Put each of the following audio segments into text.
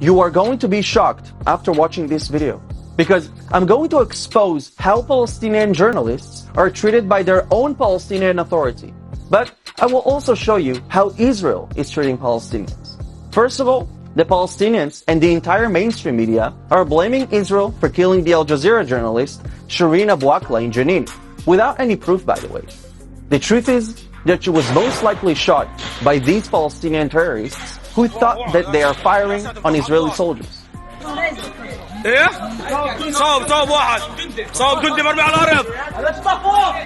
You are going to be shocked after watching this video, because I'm going to expose how Palestinian journalists are treated by their own Palestinian Authority. But I will also show you how Israel is treating Palestinians. First of all, the Palestinians and the entire mainstream media are blaming Israel for killing the Jazzera journalist Shireen Abu Akleh in Jenin, without any proof, by the way. The truth is that she was most likely shot by these Palestinian terrorists who thought that they are firing on Israeli soldiers.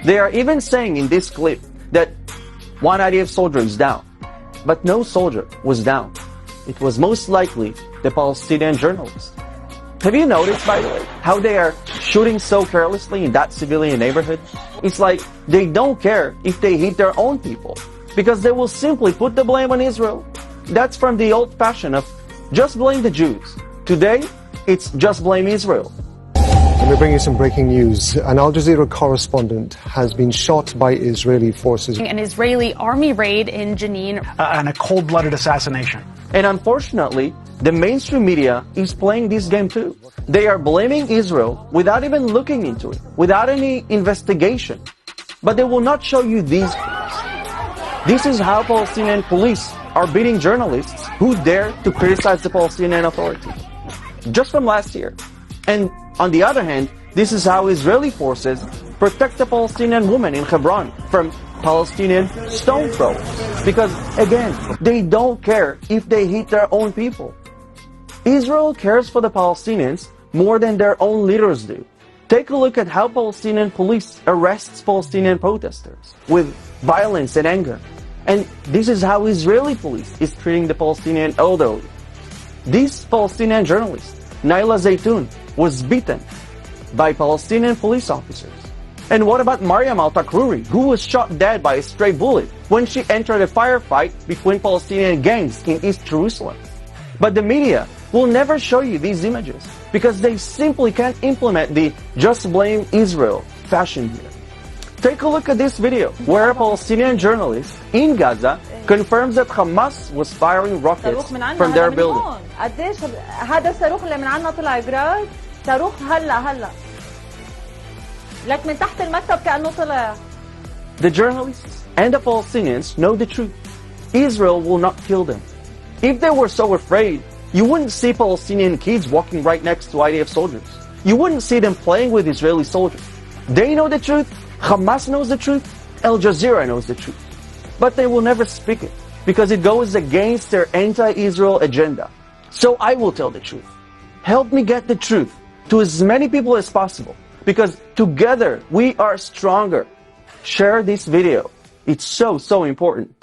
They are even saying in this clip that one IDF soldier is down, but no soldier was down. It was most likely the Palestinian journalist. Have you noticed, by the way, how they are shooting so carelessly in that civilian neighborhood? It's like they don't care if they hit their own people, because they will simply put the blame on Israel. That's from the old fashion of just blame the Jews. Today, it's just blame Israel. Let me bring you some breaking news. An Al Jazeera correspondent has been shot by Israeli forces. An Israeli army raid in Jenin. And a cold-blooded assassination. And unfortunately, the mainstream media is playing this game too. They are blaming Israel without even looking into it, without any investigation. But they will not show you these clips. This is how Palestinian police are beating journalists who dare to criticize the Palestinian Authority. Just from last year. And on the other hand, this is how Israeli forces protect the Palestinian woman in Hebron from Palestinian stone throwers. Because, again, they don't care if they hit their own people. Israel cares for the Palestinians more than their own leaders do. Take a look at how Palestinian police arrests Palestinian protesters with violence and anger. And this is how Israeli police is treating the Palestinian elderly. This Palestinian journalist, Naila Zaytoun, was beaten by Palestinian police officers. And what about Maryam al-Takruri, who was shot dead by a stray bullet when she entered a firefight between Palestinian gangs in East Jerusalem? But the media will never show you these images because they simply can't implement the just blame Israel fashion here. Take a look at this video where a Palestinian journalist in Gaza confirms that Hamas was firing rockets from their building. هذا الصاروخ اللي من عنا طلع جراد صاروخ هلا لك من تحت المكتب كأنه طلع. The journalists and the Palestinians know the truth. Israel will not kill them. If they were so afraid, you wouldn't see Palestinian kids walking right next to IDF soldiers. You wouldn't see them playing with Israeli soldiers. They know the truth, Hamas knows the truth, Al Jazeera knows the truth. But they will never speak it, because it goes against their anti-Israel agenda. So I will tell the truth. Help me get the truth to as many people as possible, because together we are stronger. Share this video. It's so important.